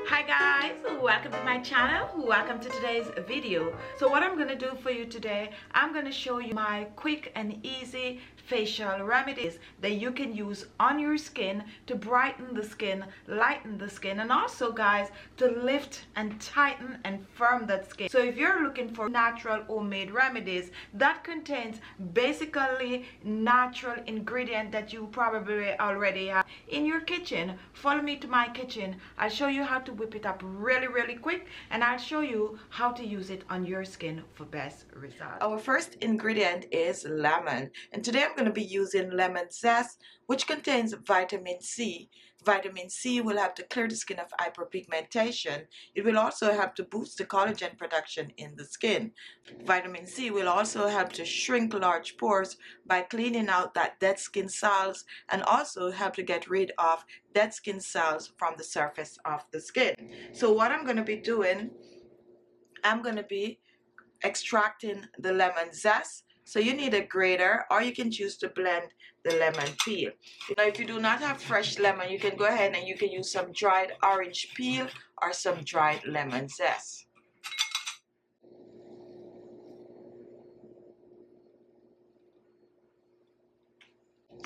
Hi guys, welcome to my channel. Welcome to today's video. So what I'm going to do for you today, I'm going to show you my quick and easy facial remedies that you can use on your skin to brighten the skin, lighten the skin, and also guys to lift and tighten and firm that skin. So if you're looking for natural homemade remedies that contains basically natural ingredient that you probably already have in your kitchen, follow me to my kitchen. I'll show you how to whip it up really quick, and I'll show you how to use it on your skin for best results. Our first ingredient is lemon, and today I'm going to be using lemon zest, which contains vitamin C. Vitamin C will help to clear the skin of hyperpigmentation. It will also help to boost the collagen production in the skin. Vitamin C will also help to shrink large pores by cleaning out that dead skin cells, and also help to get rid of dead skin cells from the surface of the skin. So what I'm going to be doing, I'm going to be extracting the lemon zest. So you need a grater, or you can choose to blend the lemon peel. Now if you do not have fresh lemon, you can go ahead and you can use some dried orange peel or some dried lemon zest.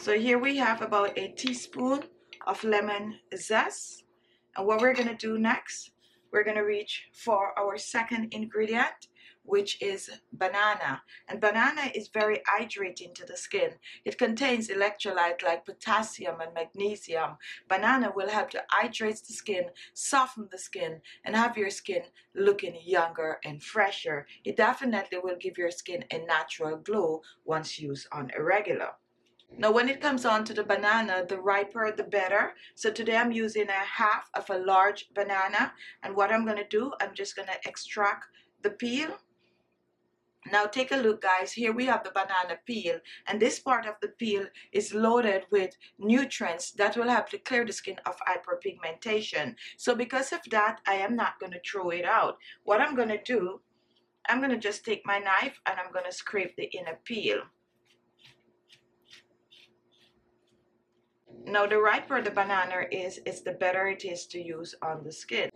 So here we have about a teaspoon of lemon zest. And what we're going to do next, we're going to reach for our second ingredient, which is banana. And banana is very hydrating to the skin. It contains electrolytes like potassium and magnesium. Banana will help to hydrate the skin, soften the skin, and have your skin looking younger and fresher. It definitely will give your skin a natural glow once used on a regular. Now when it comes on to the banana, the riper the better. So today I'm using a half of a large banana, and what I'm going to do, I'm just going to extract the peel. Now take a look guys, here we have the banana peel, and this part of the peel is loaded with nutrients that will help to clear the skin of hyperpigmentation. So because of that, I am not going to throw it out. What I'm going to do, I'm going to just take my knife and I'm going to scrape the inner peel. Now the riper the banana is the better it is to use on the skin.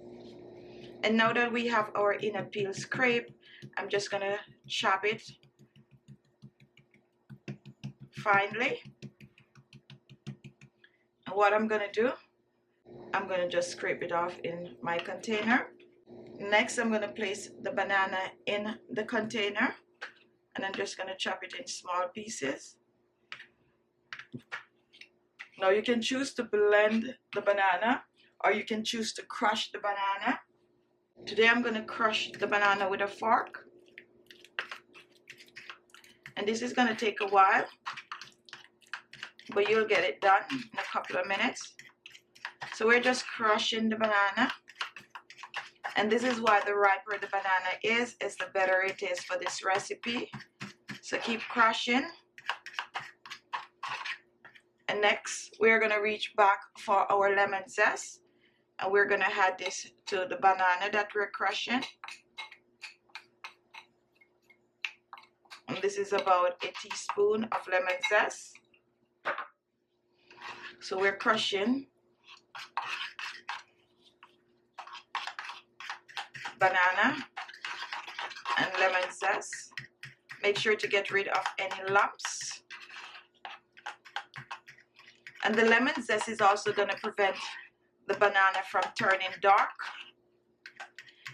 And now that we have our inner peel scraped, I'm just going to chop it finely. And what I'm going to do, I'm going to just scrape it off in my container. Next, I'm going to place the banana in the container, and I'm just going to chop it in small pieces. Now you can choose to blend the banana, or you can choose to crush the banana. Today I'm going to crush the banana with a fork, and this is going to take a while, but you'll get it done in a couple of minutes. So we're just crushing the banana, and this is why the riper the banana is the better it is for this recipe. So keep crushing. And next we're going to reach back for our lemon zest, and we're going to add this to the banana that we're crushing. And this is about a teaspoon of lemon zest. So we're crushing banana and lemon zest. Make sure to get rid of any lumps. And the lemon zest is also going to prevent the banana from turning dark.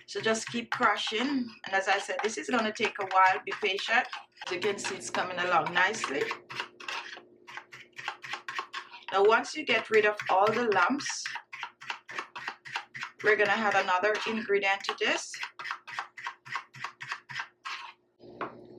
So just keep crushing. And as I said, this is going to take a while. Be patient. As you can see, it's coming along nicely. Now once you get rid of all the lumps, we're going to add another ingredient to this.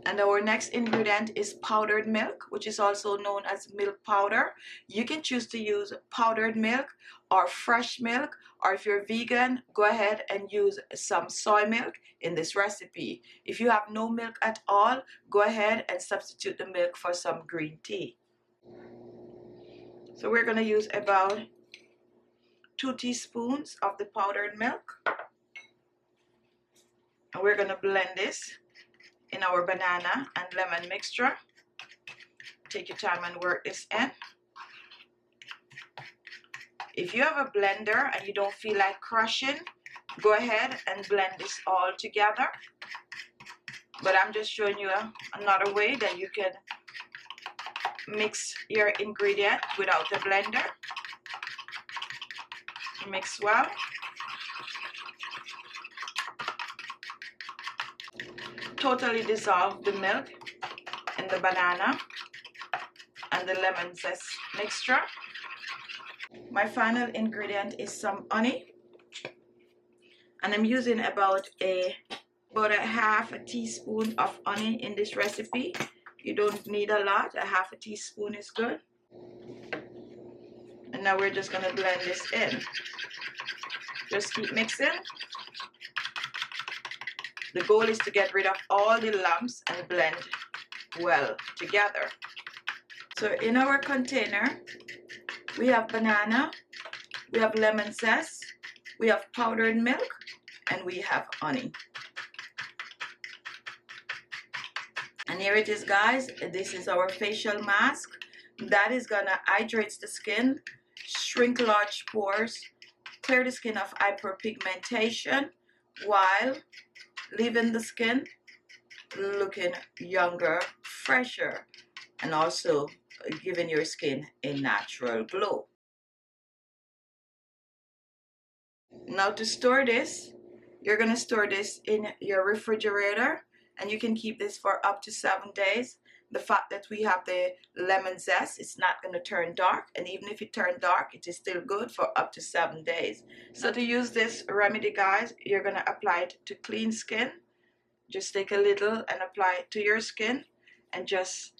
And our next ingredient is powdered milk, which is also known as milk powder. You can choose to use powdered milk or fresh milk, or if you're vegan, go ahead and use some soy milk in this recipe. If you have no milk at all, go ahead and substitute the milk for some green tea. So we're going to use about 2 teaspoons of the powdered milk. And we're going to blend this in our banana and lemon mixture. Take your time and work this in. If you have a blender and you don't feel like crushing, go ahead and blend this all together. But I'm just showing you another way that you can mix your ingredient without a blender. Mix well. Totally dissolve the milk in the banana and the lemon zest mixture. My final ingredient is some honey, and I'm using about a half a teaspoon of honey in this recipe. You don't need a lot, a half a teaspoon is good. And now we're just gonna blend this in. Just keep mixing. The goal is to get rid of all the lumps and blend well together. So in our container, we have banana, we have lemon zest, we have powdered milk, and we have honey. And here it is, guys. This is our facial mask. That is gonna hydrate the skin, shrink large pores, clear the skin of hyperpigmentation, while leaving the skin looking younger, fresher, and also giving your skin a natural glow. Now to store this, you're gonna store this in your refrigerator, and you can keep this for up to 7 days. The fact that we have the lemon zest, it's not going to turn dark, and even if it turns dark, it is still good for up to 7 days. So to use this remedy, guys, you're going to apply it to clean skin. Just take a little and apply it to your skin and just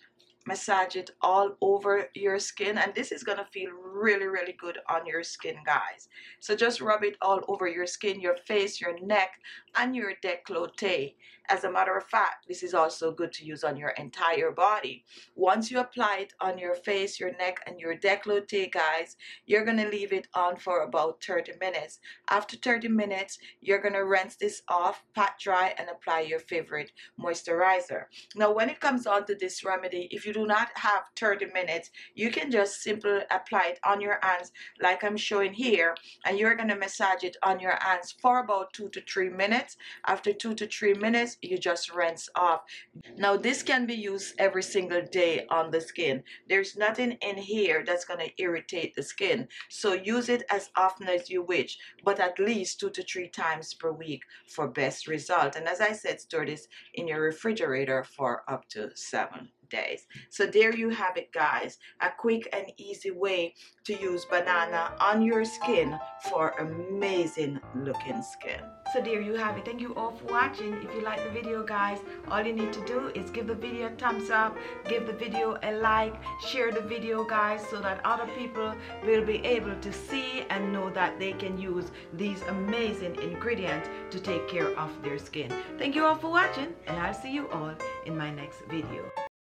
massage it all over your skin, and this is gonna feel really, really good on your skin, guys. So just rub it all over your skin, your face, your neck, and your décolleté. As a matter of fact, this is also good to use on your entire body. Once you apply it on your face, your neck, and your décolleté, guys, you're gonna leave it on for about 30 minutes. After 30 minutes, you're gonna rinse this off, pat dry, and apply your favorite moisturizer. Now, when it comes on to this remedy, if you do not have 30 minutes, you can just simply apply it on your hands like I'm showing here, and you're going to massage it on your hands for about 2 to 3 minutes. After 2 to 3 minutes, you just rinse off. Now, this can be used every single day on the skin. There's nothing in here that's going to irritate the skin, so use it as often as you wish, but at least 2 to 3 times per week for best result. And as I said, store this in your refrigerator for up to 7 days. So there you have it, guys, a quick and easy way to use banana on your skin for amazing looking skin. So there you have it. Thank you all for watching. If you like the video, guys, all you need to do is give the video a thumbs up, give the video a like, share the video, guys, so that other people will be able to see and know that they can use these amazing ingredients to take care of their skin. Thank you all for watching, and I'll see you all in my next video.